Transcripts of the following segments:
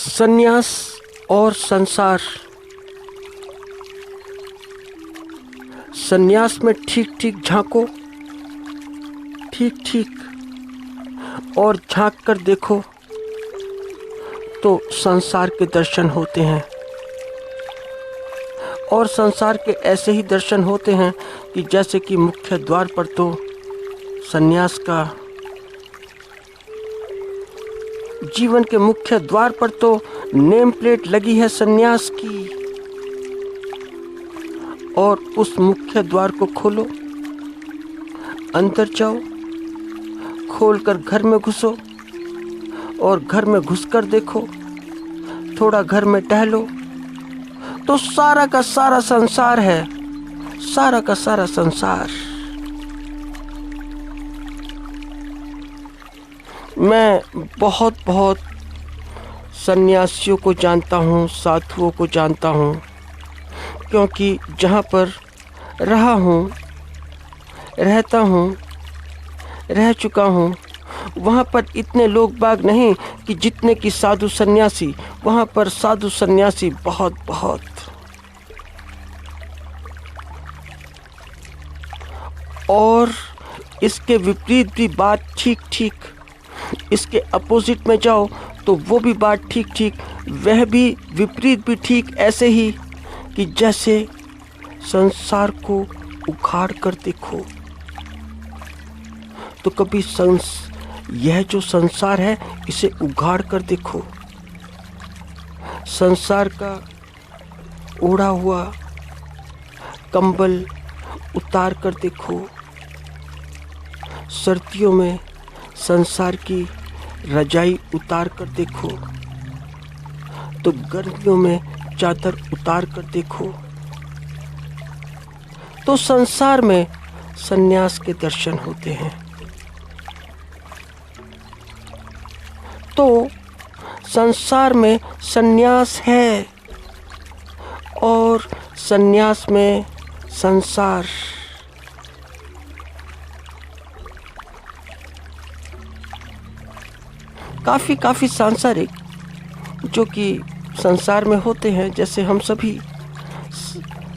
संन्यास और संसार। संन्यास में ठीक ठीक झांको, ठीक ठीक, और झांक कर देखो तो संसार के दर्शन होते हैं। और संसार के ऐसे ही दर्शन होते हैं कि जैसे कि मुख्य द्वार पर तो संन्यास का, जीवन के मुख्य द्वार पर तो नेम प्लेट लगी है संन्यास की, और उस मुख्य द्वार को खोलो, अंदर जाओ, खोलकर घर में घुसो और घर में घुसकर देखो, थोड़ा घर में टहलो तो सारा का सारा संसार है, सारा का सारा संसार। मैं बहुत बहुत सन्यासियों को जानता हूँ, साधुओं को जानता हूँ, क्योंकि जहाँ पर रहा हूँ, रहता हूँ, रह चुका हूँ, वहाँ पर इतने लोग बाग नहीं कि जितने कि साधु सन्यासी। वहाँ पर साधु सन्यासी बहुत बहुत। और इसके विपरीत भी बात ठीक ठीक, इसके अपोजिट में जाओ तो वो भी बात ठीक ठीक, वह भी विपरीत भी ठीक ऐसे ही कि जैसे संसार को उखाड़ कर देखो तो कभी यह जो संसार है इसे उखाड़ कर देखो, संसार का ओढ़ा हुआ कंबल उतार कर देखो, सर्दियों में संसार की रजाई उतार कर देखो, तो गर्मियों में चादर उतार कर देखो, तो संसार में संन्यास के दर्शन होते हैं। तो संसार में संन्यास है और संन्यास में संसार। काफ़ी सांसारिक जो कि संसार में होते हैं, जैसे हम सभी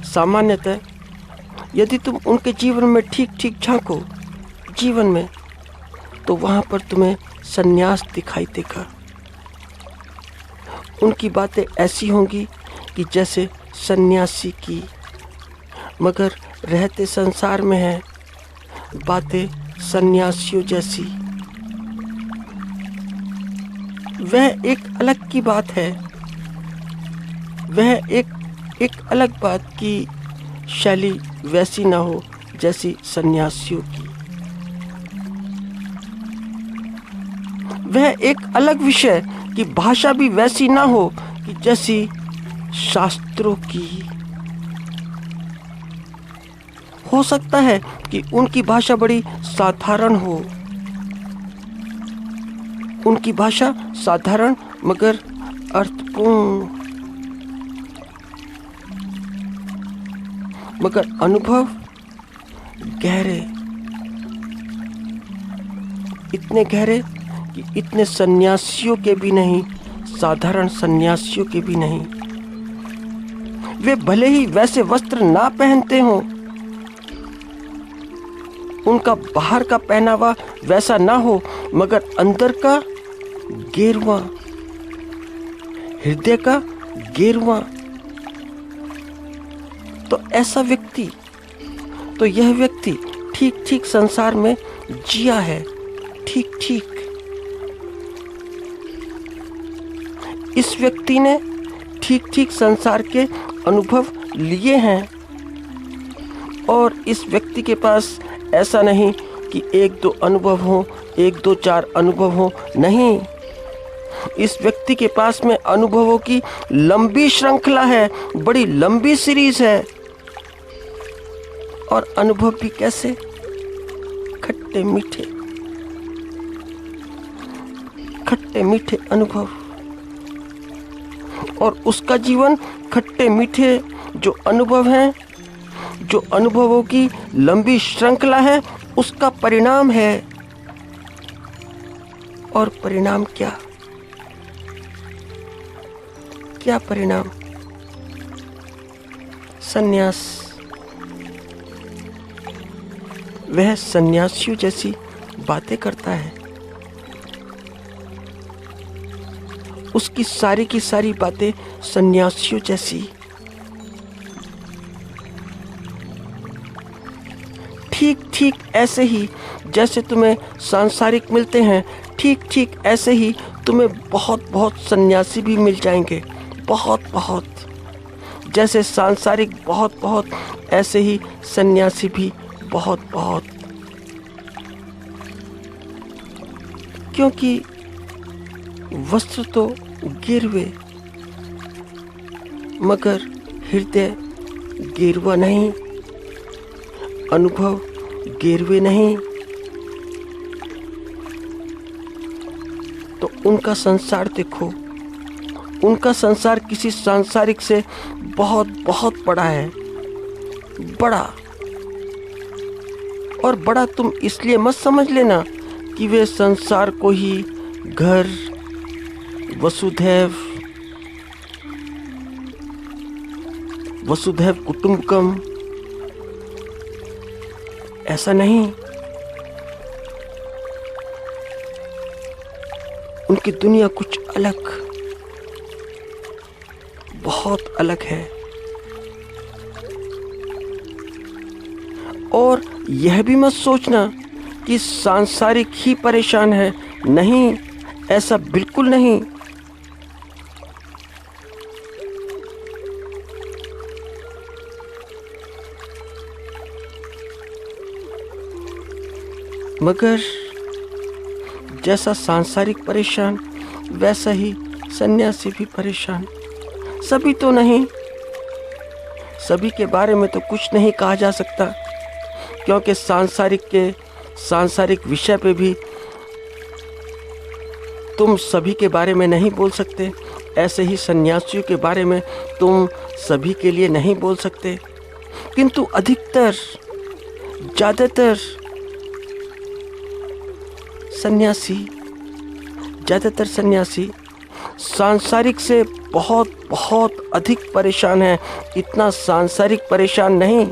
सामान्यतः, यदि तुम उनके जीवन में ठीक ठीक झांको जीवन में, तो वहाँ पर तुम्हें संन्यास दिखाई देगा। उनकी बातें ऐसी होंगी कि जैसे सन्यासी की, मगर रहते संसार में है बातें सन्यासियों जैसी। वह एक अलग की बात है, वह एक अलग बात की शैली वैसी ना हो जैसी सन्यासियों की। वह एक अलग विषय की भाषा भी वैसी ना हो कि जैसी शास्त्रों की। हो सकता है कि उनकी भाषा बड़ी साधारण हो, उनकी भाषा साधारण मगर अर्थपूर्ण, मगर अनुभव गहरे, इतने गहरे कि इतने सन्यासियों के भी नहीं, साधारण सन्यासियों के भी नहीं। वे भले ही वैसे वस्त्र ना पहनते हों, उनका बाहर का पहनावा वैसा ना हो, मगर अंदर का गेरुआ, हृदय का गेरुआ, तो ऐसा व्यक्ति, तो यह व्यक्ति ठीक ठीक संसार में जिया है, ठीक ठीक। इस व्यक्ति ने ठीक ठीक संसार के अनुभव लिए हैं, और इस व्यक्ति के पास ऐसा नहीं कि एक दो अनुभव हो, एक दो चार अनुभव हो, नहीं। इस व्यक्ति के पास में अनुभवों की लंबी श्रृंखला है, बड़ी लंबी सीरीज है। और अनुभव भी कैसे? खट्टे मीठे, खट्टे मीठे अनुभव। और उसका जीवन खट्टे मीठे जो अनुभव हैं, जो अनुभवों की लंबी श्रृंखला है, उसका परिणाम है। और परिणाम क्या? क्या परिणाम? संन्यास। वह सन्यासियों जैसी बातें करता है। उसकी सारी की सारी बातें सन्यासियों जैसी। ठीक ठीक ऐसे ही जैसे तुम्हें सांसारिक मिलते हैं, ठीक ठीक ऐसे ही तुम्हें बहुत बहुत सन्यासी भी मिल जाएंगे। बहुत बहुत जैसे सांसारिक बहुत बहुत, ऐसे ही सन्यासी भी बहुत बहुत। क्योंकि वस्त्र तो गिरवे, मगर हृदय गिरवा नहीं, अनुभव गिरवे नहीं। तो उनका संसार देखो, उनका संसार किसी सांसारिक से बहुत बहुत बड़ा है। बड़ा। और बड़ा तुम इसलिए मत समझ लेना कि वे संसार को ही घर, वसुधैव वसुधैव कुटुंबकम, ऐसा नहीं। उनकी दुनिया कुछ अलग, बहुत अलग है। और यह भी मत सोचना कि सांसारिक ही परेशान है। नहीं, ऐसा बिल्कुल नहीं। मगर जैसा सांसारिक परेशान, वैसा ही सन्यासी भी परेशान। सभी तो नहीं, सभी के बारे में तो कुछ नहीं कहा जा सकता, क्योंकि सांसारिक विषय पे भी तुम सभी के बारे में नहीं बोल सकते। ऐसे ही सन्यासियों के बारे में तुम सभी के लिए नहीं बोल सकते। किंतु अधिकतर, ज़्यादातर सन्यासी सांसारिक से बहुत बहुत अधिक परेशान है। इतना सांसारिक परेशान नहीं,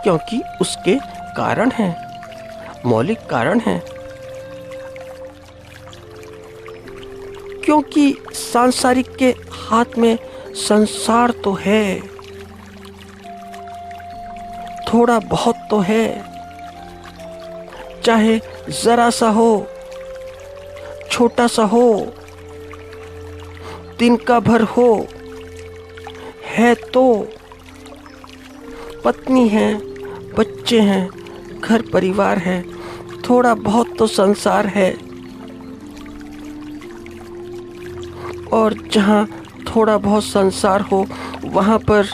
क्योंकि उसके कारण हैं, मौलिक कारण हैं। क्योंकि सांसारिक के हाथ में संसार तो है, थोड़ा बहुत तो है, चाहे जरा सा हो, छोटा सा हो, दिन का भर हो, है तो। पत्नी है, बच्चे हैं, घर परिवार है, थोड़ा बहुत तो संसार है। और जहाँ थोड़ा बहुत संसार हो, वहाँ पर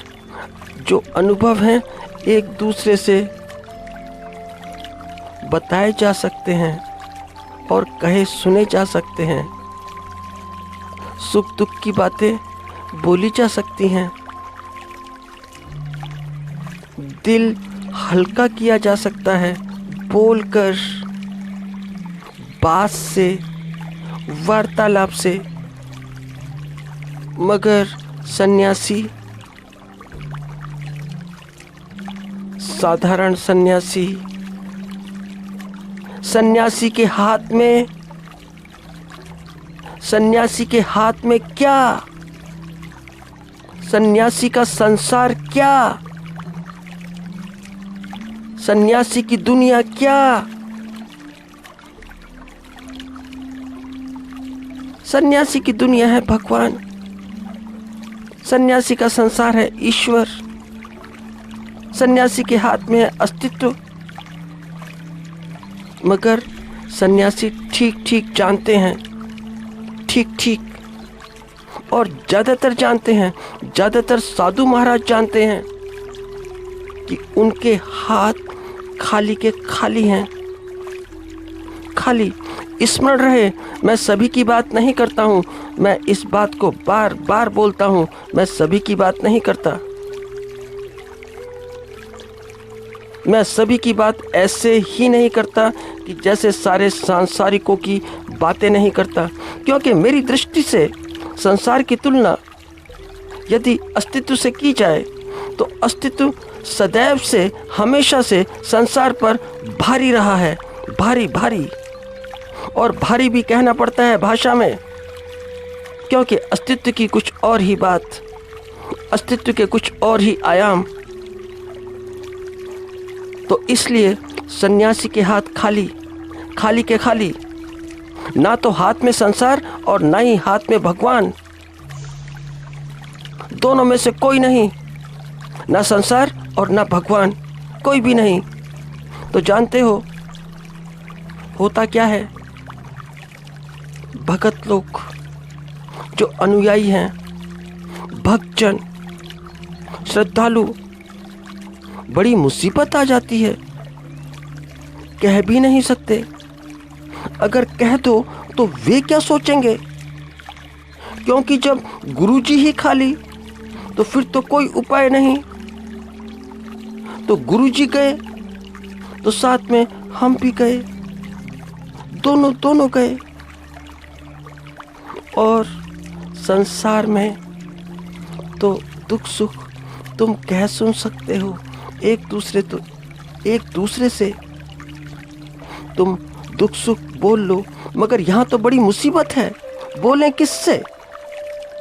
जो अनुभव हैं एक दूसरे से बताए जा सकते हैं और कहे सुने जा सकते हैं। सुख दुख की बातें बोली जा सकती हैं। दिल हल्का किया जा सकता है बोलकर, बात से, वार्तालाप से। मगर सन्यासी, साधारण सन्यासी के हाथ में क्या? सन्यासी का संसार क्या? सन्यासी की दुनिया क्या? सन्यासी की दुनिया है भगवान। सन्यासी का संसार है ईश्वर। सन्यासी के हाथ में है अस्तित्व। मगर सन्यासी ठीक ठीक जानते हैं, ठीक ठीक, और ज़्यादातर जानते हैं, ज़्यादातर साधु महाराज जानते हैं कि उनके हाथ खाली के खाली हैं। खाली। स्मरण रहे, मैं सभी की बात नहीं करता हूँ। मैं इस बात को बार बार बोलता हूँ, मैं सभी की बात नहीं करता। मैं सभी की बात ऐसे ही नहीं करता कि जैसे सारे सांसारिकों की बातें नहीं करता, क्योंकि मेरी दृष्टि से संसार की तुलना यदि अस्तित्व से की जाए तो अस्तित्व सदैव से, हमेशा से संसार पर भारी रहा है, भारी भारी। और भारी भी कहना पड़ता है भाषा में, क्योंकि अस्तित्व की कुछ और ही बात, अस्तित्व के कुछ और ही आयाम। तो इसलिए सन्यासी के हाथ खाली, खाली के खाली, ना तो हाथ में संसार और ना ही हाथ में भगवान। दोनों में से कोई नहीं, ना संसार और ना भगवान, कोई भी नहीं। तो जानते हो होता क्या है? भगत लोग, जो अनुयायी हैं, भक्तजन, श्रद्धालु, बड़ी मुसीबत आ जाती है। कह भी नहीं सकते। अगर कह दो तो वे क्या सोचेंगे? क्योंकि जब गुरुजी ही खाली तो फिर तो कोई उपाय नहीं। तो गुरुजी गए तो साथ में हम भी गए, दोनों गए। और संसार में तो दुख सुख तुम कह सुन सकते हो एक दूसरे से तुम दुख सुख बोल लो, मगर यहाँ तो बड़ी मुसीबत है। बोलें किससे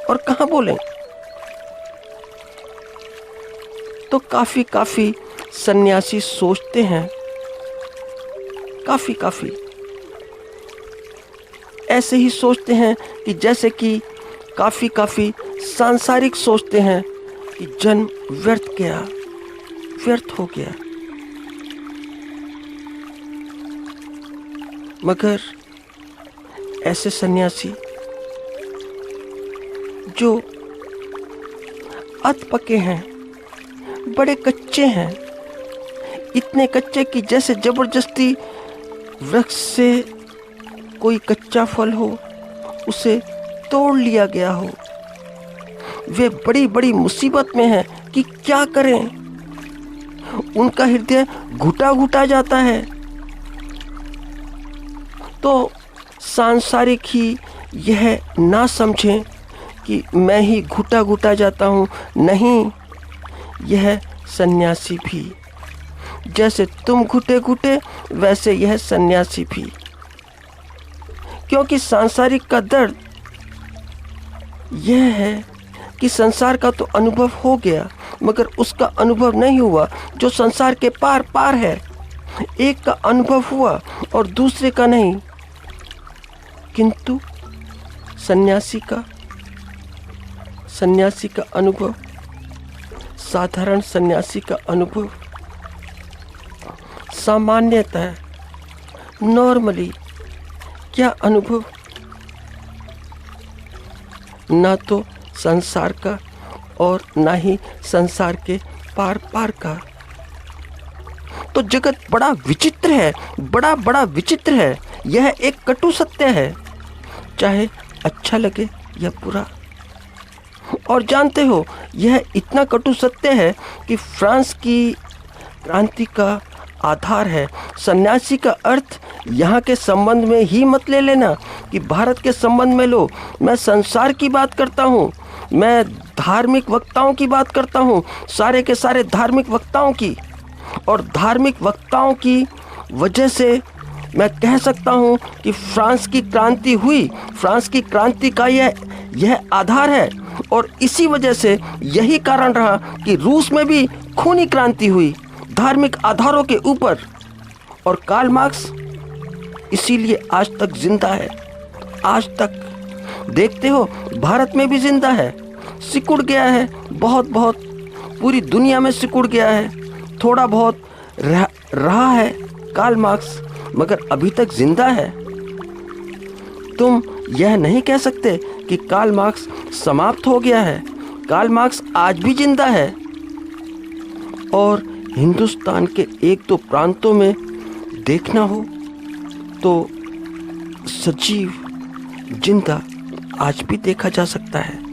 और कहाँ बोलें? तो काफी सन्यासी सोचते हैं, काफी ऐसे ही सोचते हैं कि जैसे कि काफी सांसारिक सोचते हैं कि जन्म व्यर्थ हो गया। मगर ऐसे सन्यासी जो अध पके हैं, बड़े कच्चे हैं, इतने कच्चे कि जैसे जबरदस्ती वृक्ष से कोई कच्चा फल हो उसे तोड़ लिया गया हो, वे बड़ी मुसीबत में हैं कि क्या करें। उनका हृदय घुटा जाता है। तो सांसारिक ही यह ना समझें कि मैं ही घुटा जाता हूँ। नहीं, यह सन्यासी भी, जैसे तुम घुटे वैसे यह सन्यासी भी। क्योंकि सांसारिक का दर्द यह है कि संसार का तो अनुभव हो गया, मगर उसका अनुभव नहीं हुआ जो संसार के पार है। एक का अनुभव हुआ और दूसरे का नहीं। किंतु सन्यासी का अनुभव, साधारण सन्यासी का अनुभव सामान्यतः, नॉर्मली क्या अनुभव? ना तो संसार का और ना ही संसार के पार का। तो जगत बड़ा विचित्र है, बड़ा विचित्र है। यह एक कटु सत्य है, चाहे अच्छा लगे या बुरा। और जानते हो, यह इतना कटु सत्य है कि फ्रांस की क्रांति का आधार है। सन्यासी का अर्थ यहाँ के संबंध में ही मत ले लेना कि भारत के संबंध में लो। मैं संसार की बात करता हूँ, मैं धार्मिक वक्ताओं की बात करता हूँ, सारे के सारे धार्मिक वक्ताओं की। और धार्मिक वक्ताओं की वजह से मैं कह सकता हूँ कि फ्रांस की क्रांति हुई। फ्रांस की क्रांति का यह आधार है। और इसी वजह से यही कारण रहा कि रूस में भी खूनी क्रांति हुई, धार्मिक आधारों के ऊपर। और कार्ल मार्क्स इसीलिए आज तक जिंदा है। आज तक देखते हो भारत में भी जिंदा है। सिकुड़ गया है, बहुत पूरी दुनिया में सिकुड़ गया है। थोड़ा बहुत रहा है कार्ल मार्क्स, मगर अभी तक जिंदा है। तुम यह नहीं कह सकते कि कार्ल मार्क्स समाप्त हो गया है। कार्ल मार्क्स आज भी जिंदा है। और हिंदुस्तान के एक दो प्रांतों में देखना हो तो सजीव, जिंदा आज भी देखा जा सकता है।